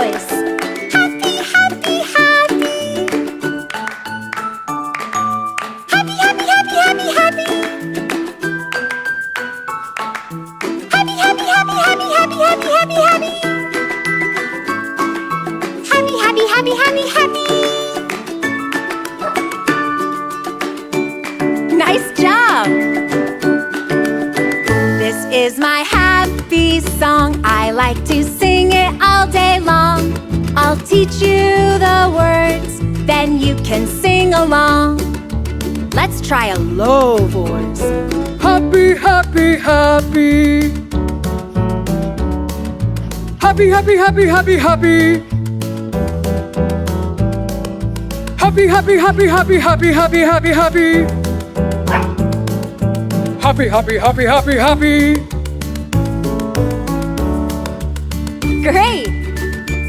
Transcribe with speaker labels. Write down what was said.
Speaker 1: voice. Happy, happy, happy. Happy, happy, happy, happy, happy. Happy, happy, happy, happy, happy, happy, happy, happy. Happy, happy, happy, happy, happy. Nice job! This is my happy song. I like to sing it all day long. I'll teach you the words, then you can sing along. Let's try a low voice.
Speaker 2: Happy, happy, happy. Happy, happy, happy, happy, happy. Happy, happy, happy, happy, happy, happy, happy, happy. Happy, happy, happy, happy, happy.
Speaker 1: Great!